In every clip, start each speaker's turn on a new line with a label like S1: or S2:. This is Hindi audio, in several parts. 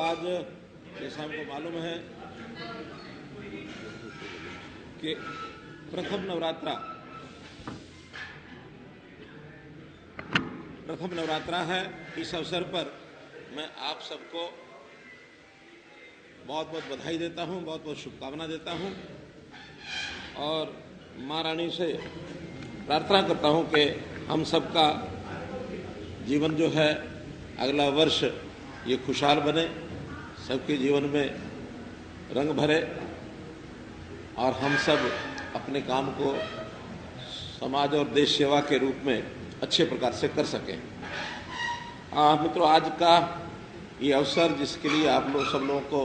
S1: आज जैसा हमको मालूम है कि प्रथम नवरात्रा है। इस अवसर पर मैं आप सबको बहुत बहुत बधाई देता हूँ, बहुत बहुत शुभकामना देता हूँ और माँ रानी से प्रार्थना करता हूँ कि हम सबका जीवन जो है अगला वर्ष ये खुशहाल बने, सबके जीवन में रंग भरे और हम सब अपने काम को समाज और देश सेवा के रूप में अच्छे प्रकार से कर सकें। मित्रों, आज का ये अवसर जिसके लिए आप लोग सब लोगों को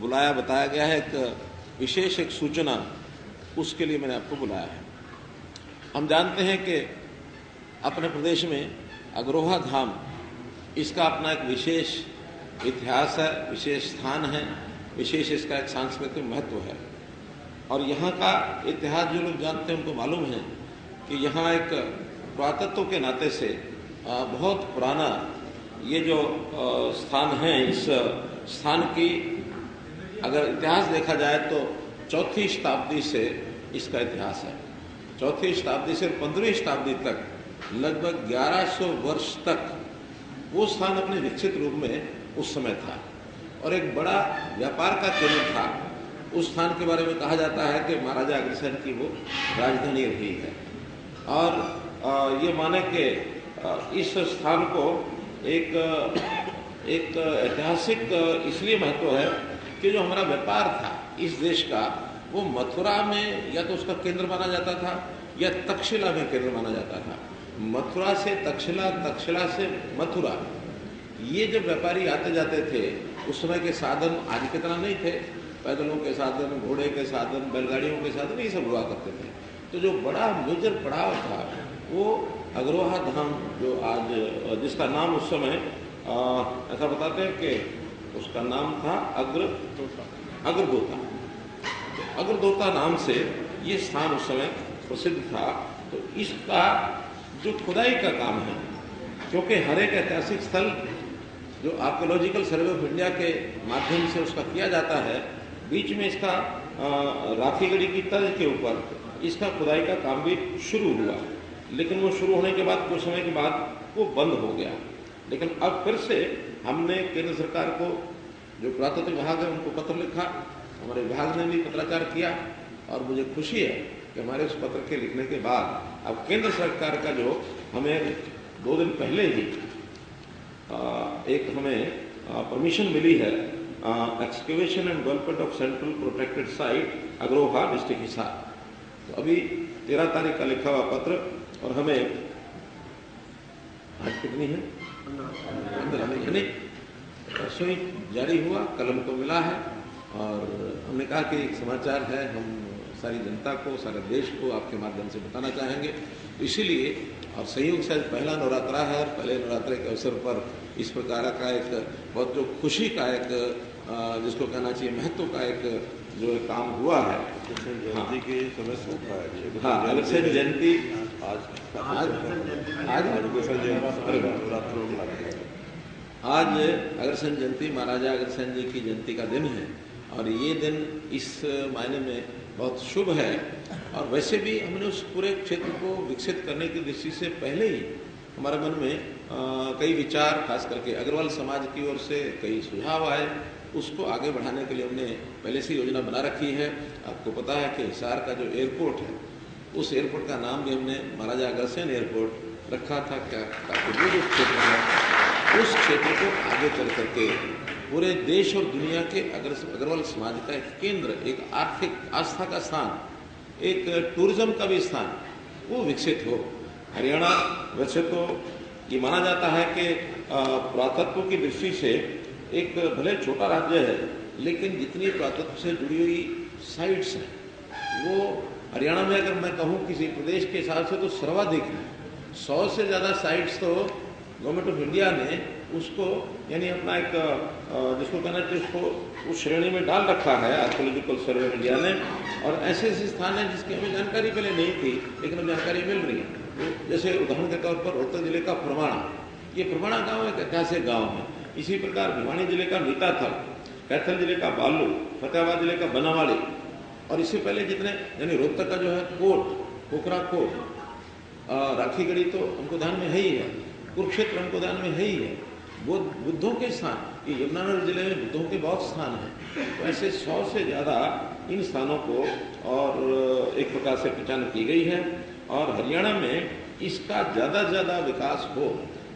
S1: बुलाया बताया गया है, एक विशेष एक सूचना, उसके लिए मैंने आपको बुलाया है। हम जानते हैं कि अपने प्रदेश में अग्रोहा धाम, इसका अपना एक विशेष इतिहास है, विशेष स्थान है, विशेष इसका एक सांस्कृतिक महत्व है। और यहाँ का इतिहास जो लोग जानते हैं उनको मालूम है कि यहाँ एक पुरातत्व के नाते से बहुत पुराना ये जो स्थान है, इस स्थान की अगर इतिहास देखा जाए तो चौथी शताब्दी से इसका इतिहास है। चौथी शताब्दी से 15वीं शताब्दी तक लगभग 1100 वर्ष तक वो स्थान अपने विकसित रूप में उस समय था और एक बड़ा व्यापार का केंद्र था। उस स्थान के बारे में कहा जाता है कि महाराजा अग्रसेन की वो राजधानी रही है। और ये माने कि इस स्थान को एक ऐतिहासिक इसलिए महत्व है कि जो हमारा व्यापार था इस देश का, वो मथुरा में या तो उसका केंद्र माना जाता था या तक्षशिला में केंद्र माना जाता था। मथुरा से तक्षशिला, तक्षशिला से मथुरा, ये जब व्यापारी आते जाते थे उस समय के साधन आज की तरह नहीं थे। पैदलों के साधन, घोड़े के साधन, बैलगाड़ियों के साधन, ये सब हुआ करते थे। तो जो बड़ा मेजर पड़ाव था वो अग्रोहा धाम, जो आज जिसका नाम उस समय ऐसा बताते हैं कि उसका नाम था अग्रदोता। तो अग्रदोता नाम से ये स्थान उस समय प्रसिद्ध था। तो इसका जो खुदाई का काम है, क्योंकि हर एक ऐतिहासिक स्थल जो आर्कियोलॉजिकल सर्वे ऑफ इंडिया के माध्यम से उसका किया जाता है, बीच में इसका राखीगढ़ी की तर्ज के ऊपर इसका खुदाई का काम भी शुरू हुआ, लेकिन वो शुरू होने के बाद कुछ समय के बाद वो बंद हो गया। लेकिन अब फिर से हमने केंद्र सरकार को, जो पुरातत्व विभाग है, उनको पत्र लिखा, हमारे विभाग ने भी पत्राचार किया और मुझे खुशी है कि हमारे उस पत्र के लिखने के बाद अब केंद्र सरकार का जो हमें 2 दिन पहले ही एक हमें परमिशन मिली है, excavation and development of central protected site Agroha district Hisar. तो अभी 13 तारीख का लिखा हुआ पत्र और हमें आज कितनी है 15 परसों जारी हुआ, कल हमको मिला है। और हमने कहा कि एक समाचार है, हम सारी जनता को, सारे देश को आपके माध्यम से बताना चाहेंगे। इसीलिए और संयोग से पहला नवरात्रा है और पहले नवरात्रे के अवसर पर इस प्रकार का एक बहुत जो खुशी का एक जिसको कहना चाहिए महत्व का एक जो काम हुआ है।
S2: जयंती के समय सोखा है।
S1: हाँ, अग्रसेन जयंती आज अग्रसेन जयंती, महाराजा अग्रसेन जी की जयंती का दिन है और ये दिन इस मायने में बहुत शुभ है। और वैसे भी हमने उस पूरे क्षेत्र को विकसित करने की दृष्टि से पहले ही हमारे मन में कई विचार, खास करके अग्रवाल समाज की ओर से कई सुझाव आए। उसको आगे बढ़ाने के लिए हमने पहले से योजना बना रखी है। आपको पता है कि हिसार का जो एयरपोर्ट है, उस एयरपोर्ट का नाम भी हमने महाराजा अग्रसेन एयरपोर्ट रखा था, क्या ताकि वो जो क्षेत्र है उस क्षेत्र को आगे चल करके पूरे देश और दुनिया के अग्रवाल समाज का एक केंद्र, एक आर्थिक आस्था का स्थान, एक टूरिज्म का भी स्थान, वो विकसित हो। हरियाणा वैसे तो ये माना जाता है कि पुरातत्व की दृष्टि से एक भले छोटा राज्य है, लेकिन जितनी पुरातत्व से जुड़ी हुई साइट्स हैं वो हरियाणा में, अगर मैं कहूँ किसी प्रदेश के हिसाब से, तो सर्वाधिक है। 100 से ज़्यादा साइट्स तो गवर्नमेंट ऑफ इंडिया ने उसको यानी अपना एक जिसको कहना चाहिए उसको उस श्रेणी में डाल रखा है आर्कियोलॉजिकल सर्वे ऑफ इंडिया ने। और ऐसे ऐसे स्थान हैं जिसकी हमें जानकारी पहले नहीं थी, लेकिन अब जानकारी मिल रही है। तो जैसे उदाहरण के तौर पर रोहतक जिले का परवाणा, ये परवाणा गांव एक ऐतिहासिक गांव है। इसी प्रकार भिवानी जिले का नीताथल, कैथल जिले का बालू, फतेहाबाद जिले का बनावाड़ी, और इससे पहले जितने यानी रोहतक का जो है कोट, पोखरा कोट, राखीगढ़ी तो हमको ध्यान में है ही है, कुरुक्षेत्र हमको ध्यान में है ही है, बुद्धों के स्थान, ये यमुनानगर जिले में बुद्धों के बहुत स्थान हैं। तो ऐसे 100 से ज़्यादा इन स्थानों को और एक प्रकार से पहचान की गई है, और हरियाणा में इसका ज़्यादा से ज़्यादा विकास हो।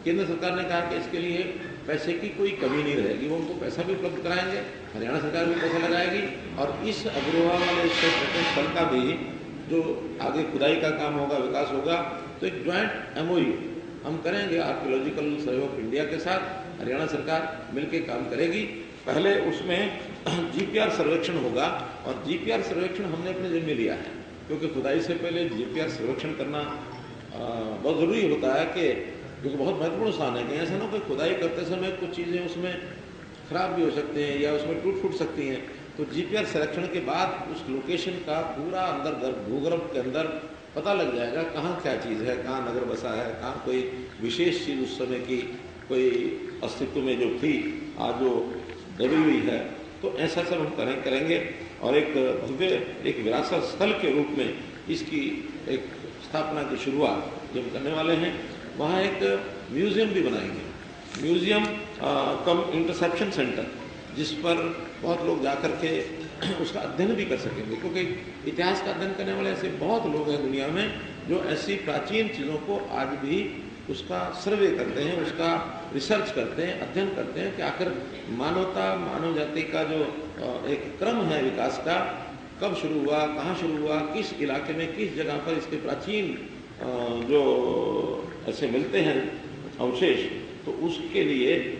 S1: केंद्र सरकार ने कहा कि इसके लिए पैसे की कोई कमी नहीं रहेगी, वो उनको पैसा भी उपलब्ध कराएंगे, हरियाणा सरकार भी पैसा लगाएगी, और इस अग्रोहा वाले पर्यटन स्थल का भी जो आगे खुदाई का काम होगा, विकास होगा, तो एक ज्वाइंट MOU हम करेंगे आर्कियोलॉजिकल सहयोग इंडिया के साथ, हरियाणा सरकार मिलकर काम करेगी। पहले उसमें GPR सर्वेक्षण होगा, और GPR सर्वेक्षण हमने अपने जिम्मे लिया है, क्योंकि खुदाई से पहले GPR सर्वेक्षण करना बहुत ज़रूरी होता है, कि क्योंकि बहुत महत्वपूर्ण स्थान है। कि ऐसा ना कोई खुदाई करते समय कुछ चीज़ें उसमें खराब भी हो सकते हैं या उसमें टूट फूट सकती हैं, तो GPR सर्वेक्षण के बाद उस लोकेशन का पूरा अंदर भूगर्भ के अंदर पता लग जाएगा कहाँ क्या चीज़ है, कहाँ नगर बसा है, कहाँ कोई विशेष चीज़ उस समय की कोई अस्तित्व में जो थी आज जो दबी हुई है। तो ऐसा सब हम करेंगे, और एक भव्य एक विरासत स्थल के रूप में इसकी एक स्थापना की शुरुआत जब करने वाले हैं। वहाँ एक म्यूज़ियम भी बनाएंगे, म्यूज़ियम कम इंटरसेप्शन सेंटर, जिस पर बहुत लोग जाकर के उसका अध्ययन भी कर सकेंगे, क्योंकि इतिहास का अध्ययन करने वाले ऐसे बहुत लोग हैं दुनिया में जो ऐसी प्राचीन चीज़ों को आज भी उसका सर्वे करते हैं, उसका रिसर्च करते हैं, अध्ययन करते हैं कि आखिर मानवता, मानव जाति का जो एक क्रम है विकास का, कब शुरू हुआ, कहाँ शुरू हुआ, किस इलाके में, किस जगह पर इसके प्राचीन जो ऐसे मिलते हैं अवशेष, तो उसके लिए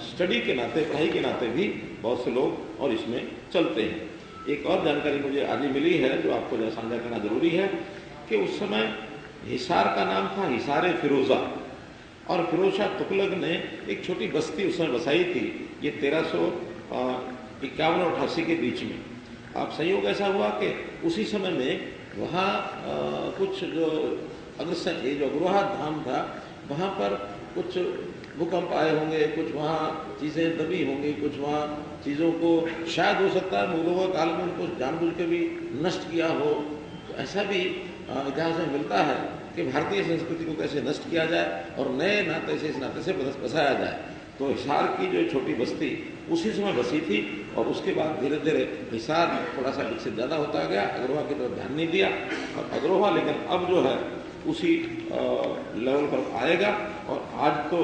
S1: स्टडी के नाते, पढ़ाई के नाते भी बहुत से लोग और इसमें चलते हैं। एक और जानकारी मुझे आज ही मिली है जो आपको साझा करना जरूरी है, कि उस समय हिसार का नाम था हिसार फिरोजा, और फिरोज शाह तुगलक ने एक छोटी बस्ती उस समय बसाई थी, ये 1351 और 88 के बीच में। अब संयोग ऐसा हुआ कि उसी समय में वहाँ कुछ जो अग्रसेन, ये जो अग्रोहा धाम था, वहाँ पर कुछ भूकंप आए होंगे, कुछ वहाँ चीज़ें दबी होंगी, कुछ वहाँ चीज़ों को शायद हो सकता है मुगलों के काल में उनको जानबूझ के भी नष्ट किया हो। तो ऐसा भी इतिहास में मिलता है कि भारतीय संस्कृति को कैसे नष्ट किया जाए और नए नाते से, इस नाते से बसाया जाए। तो हिसार की जो छोटी बस्ती उसी समय बसी थी, और उसके बाद धीरे धीरे हिसार थोड़ा सा विकसित ज़्यादा होता गया, अग्रोहा की तरफ ध्यान नहीं दिया, और अग्रोहा लेकिन अब जो है उसी लेवल पर आएगा। और आज तो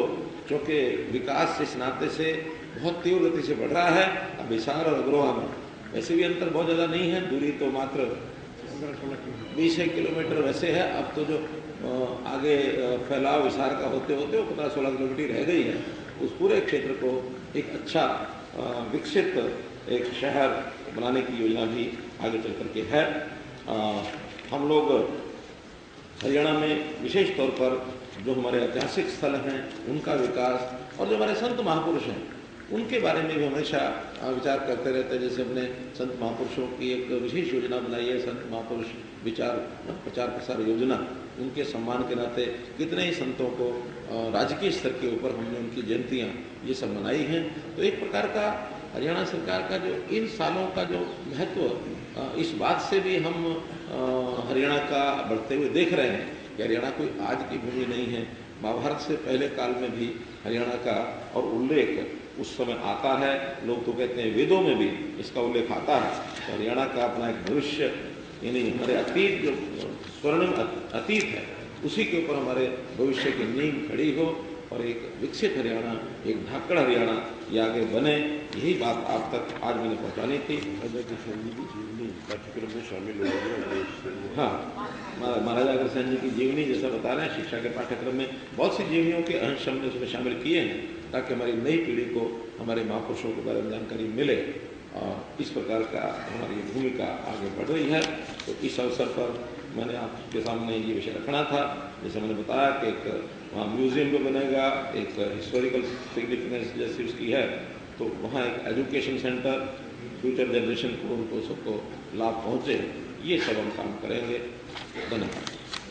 S1: चूँकि विकास इस नाते से बहुत तीव्र गति से बढ़ रहा है, अब हिसार और अग्रोहा में वैसे भी अंतर बहुत ज़्यादा नहीं है, दूरी तो मात्र 20 किलोमीटर वैसे है। अब तो जो आगे फैलाव हिसार का होते होते वो 15-16 किलोमीटर रह गई है। उस पूरे क्षेत्र को एक अच्छा विकसित एक शहर बनाने की योजना भी आगे चल करके है। हम लोग हरियाणा में विशेष तौर पर जो हमारे ऐतिहासिक स्थल हैं उनका विकास, और जो हमारे संत महापुरुष हैं उनके बारे में भी हमेशा विचार करते रहते हैं। जैसे हमने संत महापुरुषों की एक विशेष योजना बनाई है, संत महापुरुष विचार प्रचार प्रसार योजना। उनके सम्मान के नाते कितने ही संतों को राजकीय स्तर के ऊपर हमने उनकी जयंतियाँ ये सब मनाई हैं। तो एक प्रकार का हरियाणा सरकार का जो इन सालों का जो महत्व, इस बात से भी हम हरियाणा का बढ़ते हुए देख रहे हैं कि हरियाणा कोई आज की भूमि नहीं है। महाभारत से पहले काल में भी हरियाणा का और उल्लेख उस समय आता है। लोग तो कहते हैं वेदों में भी इसका उल्लेख आता है। तो हरियाणा का अपना एक भविष्य, यानी हमारे अतीत जो स्वर्णिम अतीत है, उसी के ऊपर हमारे भविष्य की नींव खड़ी हो, और एक विकसित हरियाणा, एक धाकड़ हरियाणा ये आगे बने, यही बात आप तक आज मैंने पहुँचानी थी।
S2: पाठ्यक्रम में शामिल हो।
S1: हाँ, महाराजा अग्रसेन जी की जीवनी जैसा बता रहे हैं, शिक्षा के पाठ्यक्रम में बहुत सी जीवनियों के अंश हमने उसमें शामिल किए हैं, ताकि हमारी नई पीढ़ी को हमारे महापुरुषों के बारे में जानकारी मिले। और इस प्रकार का हमारी भूमिका आगे बढ़ रही है। तो इस अवसर पर मैंने आपके सामने ये विषय रखना था। जैसे मैंने बताया कि एक वहाँ म्यूज़ियम भी बनेगा, एक हिस्टोरिकल सिग्निफिकेंस जैसी उसकी है, तो वहाँ एक एजुकेशन सेंटर, फ्यूचर जनरेशन को, उनको सबको लाभ पहुँचे, ये सब हम काम करेंगे। धन्यवाद।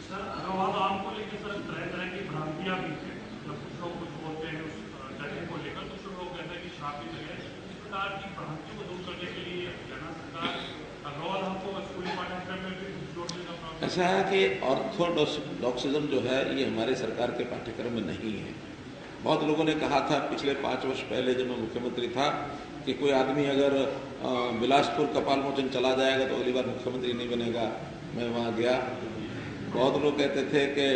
S3: सर, अग्रवाल को लेकर सर तरह तरह की भ्रांतियाँ भी हैं, मतलब कुछ लोग कुछ बोलते हैं उस जगह को लेकर, कुछ काफी जगह इस प्रकार की भ्रांतियों को दूर करने के लिए हरियाणा सरकार रॉ लॉ को स्कूली पाठ्यक्रम में भी जोड़ने का प्रावधान।
S1: ऐसा है कि ऑर्थोडॉक्सिज्म जो है ये हमारी सरकार के पाठ्यक्रम में नहीं है। बहुत लोगों ने कहा था पिछले 5 वर्ष पहले जब मैं मुख्यमंत्री था कि कोई आदमी अगर बिलासपुर कपाल मोचन चला जाएगा तो अगली बार मुख्यमंत्री नहीं बनेगा। मैं वहाँ गया, बहुत लोग कहते थे कि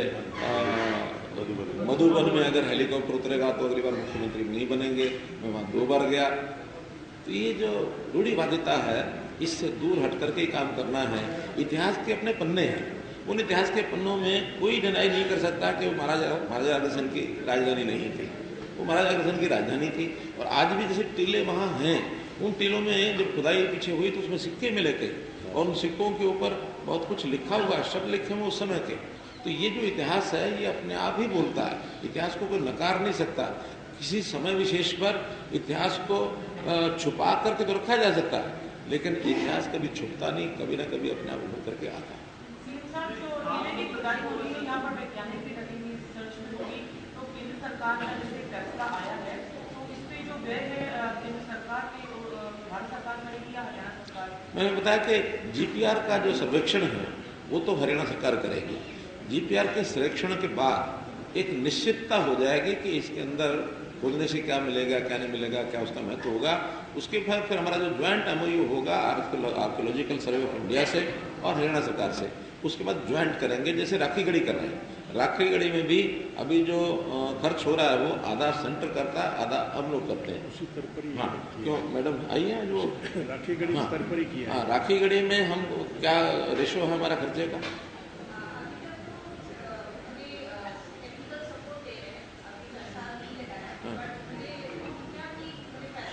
S1: मधुबन में अगर हेलीकॉप्टर उतरेगा तो अगली बार मुख्यमंत्री नहीं बनेंगे। मैं वहाँ 2 बार गया। तो ये जो रूढ़िवादिता है इससे दूर हट करके ही काम करना है। इतिहास के अपने पन्ने हैं, उन इतिहास के पन्नों में कोई डिनाई नहीं कर सकता कि वो महाराजा अग्रसेन की राजधानी नहीं थी, वो महाराजा अग्रसेन की राजधानी थी। और आज भी जैसे टीले वहाँ हैं, उन टीलों में जब खुदाई पीछे हुई तो उसमें सिक्के मिले थे और उन सिक्कों के ऊपर बहुत कुछ लिखा हुआ है, शब्द लिखे हुए उस समय के। तो ये जो इतिहास है ये अपने आप ही बोलता है, इतिहास को कोई नकार नहीं सकता। किसी समय विशेष पर इतिहास को छुपा करके तो रखा जा सकता है, लेकिन इतिहास कभी छुपता नहीं, कभी ना कभी अपने आप उभर करके आता है।
S4: सरकार का जैसे फैसला आया है तो इस पे जो व्यय है केंद्र सरकार की भारत सरकार करेगी या हरियाणा सरकार?
S1: मैंने बताया कि जीपीआर का जो सर्वेक्षण है वो तो हरियाणा सरकार करेगी। जीपीआर के सर्वेक्षण के बाद एक निश्चितता हो जाएगी कि इसके अंदर खोजने से क्या मिलेगा, क्या नहीं मिलेगा, क्या उसका महत्व होगा। उसके बाद फिर हमारा जो ज्वाइंट एमओयू होगा आर्कियोलॉजिकल सर्वे ऑफ इंडिया से और हरियाणा सरकार से, उसके बाद ज्वाइंट करेंगे, जैसे राखी गढ़ी कर रहे हैं। राखी गढ़ी में भी अभी जो खर्च हो रहा है वो आधा सेंटर करता है, आधा हम लोग करते हैं।
S5: उसी स्तर पर ही
S1: हाँ, क्यों मैडम आई है जो
S5: राखी गढ़ी स्तर पर ही किया है।
S1: हाँ, राखी गढ़ी में हम क्या रेशो है हमारा खर्चे का?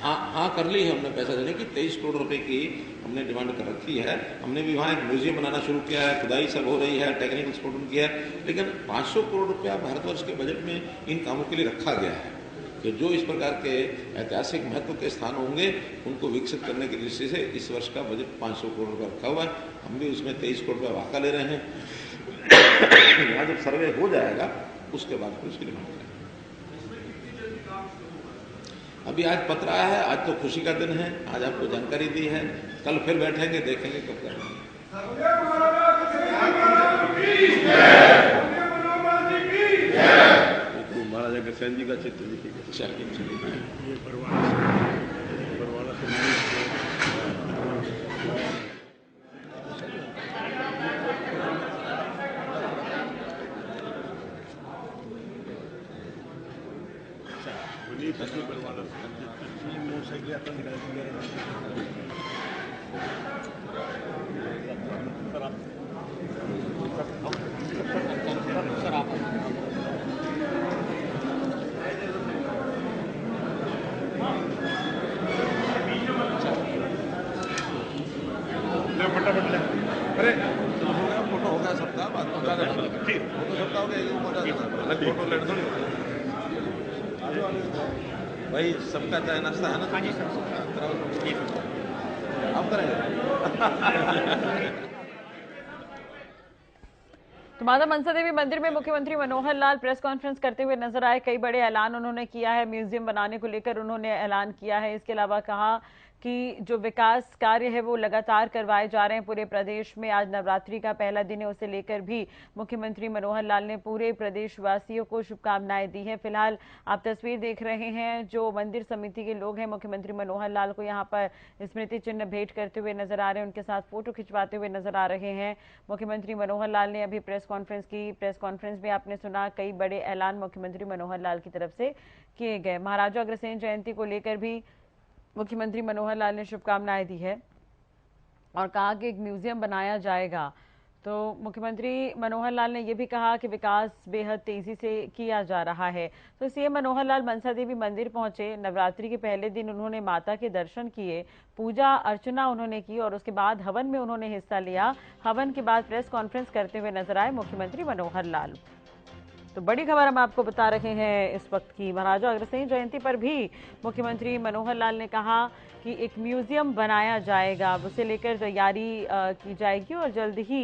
S1: हाँ कर ली है हमने पैसा देने की। 23 करोड़ रुपए की हमने डिमांड कर रखी है। हमने भी वहाँ एक म्यूजियम बनाना शुरू किया है, खुदाई सब हो रही है, टेक्निकल सपोर्ट किया है, लेकिन 500 करोड़ रुपया भारतवर्ष के बजट में इन कामों के लिए रखा गया है कि जो इस प्रकार के ऐतिहासिक महत्व के स्थान होंगे उनको विकसित करने की दृष्टि से इस वर्ष का बजट 500 करोड़ रुपया रखा हुआ है। हम भी उसमें 23 करोड़ रुपया वाका ले रहे हैं। यहाँ जब सर्वे हो जाएगा उसके बाद फिर उसकी डिमांड करेंगे। अभी आज पत्र आया है, आज तो खुशी का दिन है, आज आपको जानकारी दी है, कल फिर बैठेंगे देखेंगे कब करेंगे।
S2: महाराजा अग्रसेन जी का चित्र दिखेगा।
S1: चलिए
S5: ये बरवाला से फटाफट ले। अरे
S1: फोटो होगा सबका, बात पहुंचा देना। फोटो सबका हो गया, पहुंचा देना। फोटो लेट थोड़ी भाई, सबका चाय नाश्ता है ना? हाँ जी सर, आप करेंगे।
S6: तो माता मनसा देवी मंदिर में मुख्यमंत्री मनोहर लाल प्रेस कॉन्फ्रेंस करते हुए नजर आए। कई बड़े ऐलान उन्होंने किया है, म्यूजियम बनाने को लेकर उन्होंने ऐलान किया है। इसके अलावा कहा कि जो विकास कार्य है वो लगातार करवाए जा रहे हैं पूरे प्रदेश में। आज नवरात्रि का पहला दिन है, उसे लेकर भी मुख्यमंत्री मनोहर लाल ने पूरे प्रदेशवासियों को शुभकामनाएं दी हैं। फिलहाल आप तस्वीर देख रहे हैं, जो मंदिर समिति के लोग हैं मुख्यमंत्री मनोहर लाल को यहाँ पर स्मृति चिन्ह भेंट करते हुए नजर आ रहे हैं, उनके साथ फोटो खिंचवाते हुए नजर आ रहे हैं। मुख्यमंत्री मनोहर लाल ने अभी प्रेस कॉन्फ्रेंस की। प्रेस कॉन्फ्रेंस में आपने सुना कई बड़े ऐलान मुख्यमंत्री मनोहर लाल की तरफ से किए गए। महाराजा अग्रसेन जयंती को लेकर भी मुख्यमंत्री मनोहर लाल ने शुभकामनाएं दी है और कहा कि एक म्यूजियम बनाया जाएगा। तो मुख्यमंत्री मनोहर लाल ने यह भी कहा कि विकास बेहद तेजी से किया जा रहा है। तो सीएम मनोहर लाल मनसा देवी मंदिर पहुंचे। नवरात्रि के पहले दिन उन्होंने माता के दर्शन किए, पूजा अर्चना उन्होंने की और उसके बाद हवन में उन्होंने हिस्सा लिया। हवन के बाद प्रेस कॉन्फ्रेंस करते हुए नजर आए मुख्यमंत्री मनोहर लाल। तो बड़ी खबर हम आपको बता रहे हैं इस वक्त की। महाराजा अग्रसेन जयंती पर भी मुख्यमंत्री मनोहर लाल ने कहा कि एक म्यूजियम बनाया जाएगा, उसे लेकर तैयारी की जाएगी और जल्द ही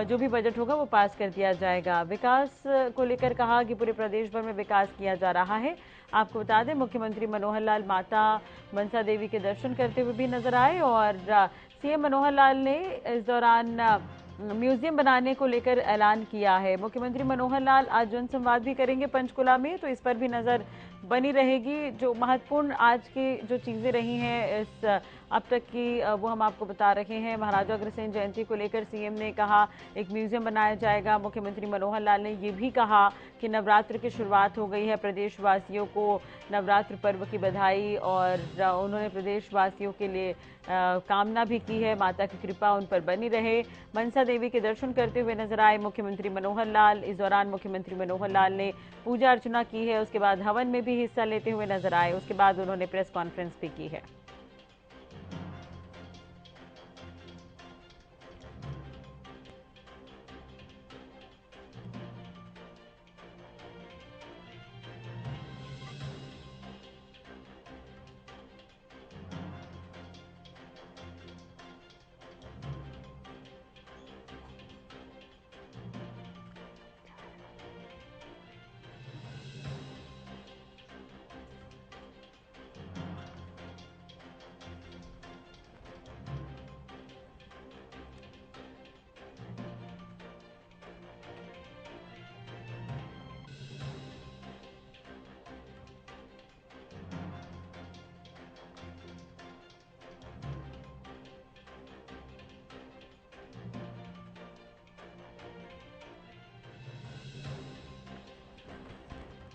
S6: जो भी बजट होगा वो पास कर दिया जाएगा। विकास को लेकर कहा कि पूरे प्रदेश भर में विकास किया जा रहा है। आपको बता दें, मुख्यमंत्री मनोहर लाल माता मनसा देवी के दर्शन करते हुए भी नजर आए और सीएम मनोहर लाल ने इस दौरान म्यूजियम बनाने को लेकर ऐलान किया है। मुख्यमंत्री मनोहर लाल आज जनसंवाद भी करेंगे पंचकुला में, तो इस पर भी नजर बनी रहेगी। जो महत्वपूर्ण आज की जो चीजें रही हैं इस अब तक की, वो हम आपको बता रहे हैं। महाराजा अग्रसेन जयंती को लेकर सीएम ने कहा एक म्यूजियम बनाया जाएगा। मुख्यमंत्री मनोहर लाल ने ये भी कहा कि नवरात्र की शुरुआत हो गई है, प्रदेशवासियों को नवरात्र पर्व की बधाई, और उन्होंने प्रदेशवासियों के लिए कामना भी की है, माता की कृपा उन पर बनी रहे। मनसा देवी के दर्शन करते हुए नजर आए मुख्यमंत्री मनोहर लाल। इस दौरान मुख्यमंत्री मनोहर लाल ने पूजा अर्चना की है, उसके बाद हवन में भी हिस्सा लेते हुए नजर आए। उसके बाद उन्होंने प्रेस कॉन्फ्रेंस भी की है।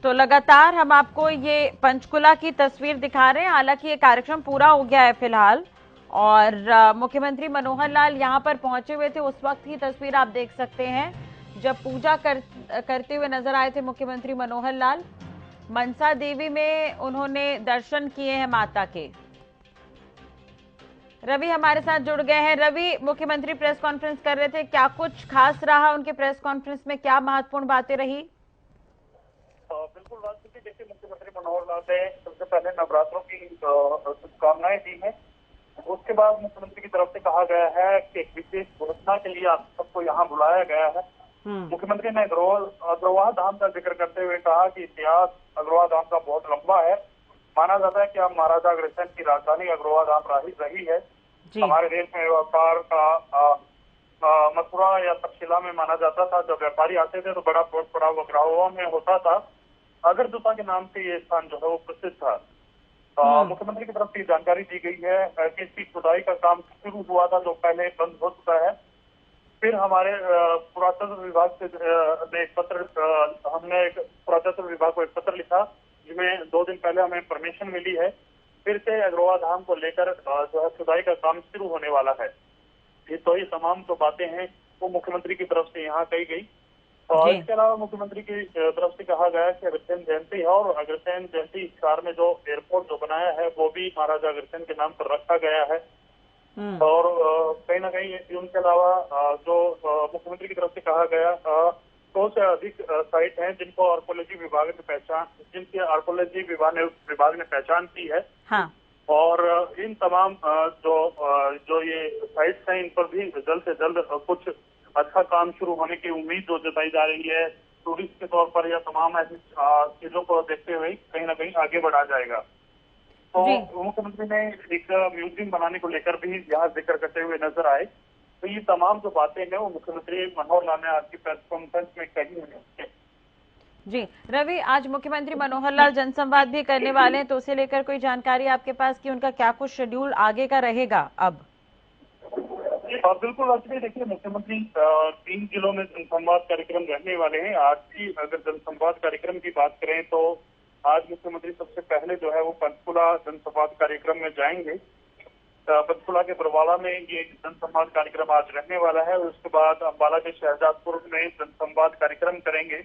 S6: तो लगातार हम आपको ये पंचकुला की तस्वीर दिखा रहे हैं। हालांकि ये कार्यक्रम पूरा हो गया है फिलहाल, और मुख्यमंत्री मनोहर लाल यहाँ पर पहुंचे हुए थे। उस वक्त की तस्वीर आप देख सकते हैं जब पूजा करते हुए नजर आए थे मुख्यमंत्री मनोहर लाल। मनसा देवी में उन्होंने दर्शन किए हैं माता के। रवि हमारे साथ जुड़ गए हैं। रवि, मुख्यमंत्री प्रेस कॉन्फ्रेंस कर रहे थे, क्या कुछ खास रहा उनके प्रेस कॉन्फ्रेंस में, क्या महत्वपूर्ण बातें रही?
S7: बिल्कुल राष्ट्रपति, देखिए मुख्यमंत्री मनोहर लाल ने सबसे पहले नवरात्रों की शुभकामनाएं दी हैं। उसके बाद मुख्यमंत्री की तरफ से कहा गया है कि एक विशेष घोषणा के लिए आप सबको यहाँ बुलाया गया है। मुख्यमंत्री ने अग्रवाह धाम का जिक्र करते हुए कहा कि इतिहास अग्रवाह धाम का बहुत लंबा है। माना जाता है कि अब महाराजा अग्रसेन की राजधानी अग्रवाह धाम रही है। हमारे देश में व्यापार का मथुरा या तक्षशिला में माना जाता था। जब व्यापारी आते थे तो बड़ा पड़ाव अग्रवाह में होता था। अग्रदूता के नाम से ये स्थान जो है वो प्रसिद्ध था। मुख्यमंत्री की तरफ से जानकारी दी गई है कि इसकी खुदाई का काम शुरू हुआ था, जो पहले बंद हो चुका है। फिर हमारे पुरातत्व विभाग से हमने पुरातत्व विभाग को एक पत्र लिखा, जिसमें 2 दिन पहले हमें परमिशन मिली है। फिर से अग्रवाह धाम को लेकर जो है खुदाई का काम शुरू होने वाला है। ये तमाम जो बातें हैं वो मुख्यमंत्री की तरफ से यहाँ कही गई। और इसके अलावा मुख्यमंत्री की तरफ से कहा गया कि अग्रसेन जयंती है, और अग्रसेन जयंती शहर में जो एयरपोर्ट जो बनाया है वो भी महाराजा अग्रसेन के नाम पर रखा गया है। और कहीं ना कहीं उनके अलावा जो मुख्यमंत्री की तरफ से कहा गया 100 से अधिक साइट हैं जिनको आर्कोलॉजी विभाग ने पहचान की है। हाँ। और इन तमाम जो ये साइट्स हैं इन पर भी जल्द से जल्द कुछ अच्छा काम शुरू होने की उम्मीद जो जताई जा रही है। टूरिस्ट के तौर पर यह तमाम ऐसी चीजों को देखते हुए कहीं ना कहीं आगे बढ़ा जाएगा। तो मुख्यमंत्री ने एक म्यूजियम बनाने को लेकर भी यहाँ जिक्र करते हुए नजर आए। तो ये तमाम जो बातें हैं वो मुख्यमंत्री मनोहर लाल ने आज की प्रेस कॉन्फ्रेंस में कही है।
S6: जी रवि, आज मुख्यमंत्री मनोहर लाल जनसंवाद भी करने वाले हैं, तो उसे लेकर कोई जानकारी आपके पास कि उनका क्या कुछ शेड्यूल आगे का रहेगा अब?
S7: बिल्कुल राष्ट्रपति, देखिए मुख्यमंत्री 3 जिलों में जनसंवाद कार्यक्रम रहने वाले हैं। आज की अगर जनसंवाद कार्यक्रम की बात करें तो आज मुख्यमंत्री सबसे पहले जो है वो पंचकुला जनसंवाद कार्यक्रम में जाएंगे। पंचकुला के बरवाला में ये जनसंवाद कार्यक्रम आज रहने वाला है। उसके बाद अम्बाला के शहजादपुर में जनसंवाद कार्यक्रम करेंगे।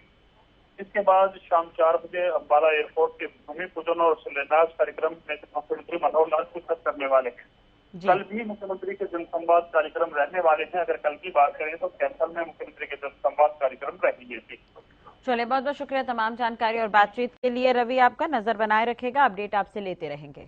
S7: इसके बाद शाम 4 बजे अम्बाला एयरपोर्ट के भूमि पूजन और शिलान्यास कार्यक्रम में मुख्यमंत्री मनोहर लाल शिरकत करने वाले हैं। कल भी मुख्यमंत्री के जनसंवाद कार्यक्रम रहने वाले हैं। अगर कल की बात करें तो कैथल में मुख्यमंत्री के जनसंवाद कार्यक्रम रहेंगे।
S6: चलिए, बहुत बहुत शुक्रिया तमाम जानकारी और बातचीत के लिए रवि। आपका नजर बनाए रखेगा, अपडेट आपसे लेते रहेंगे।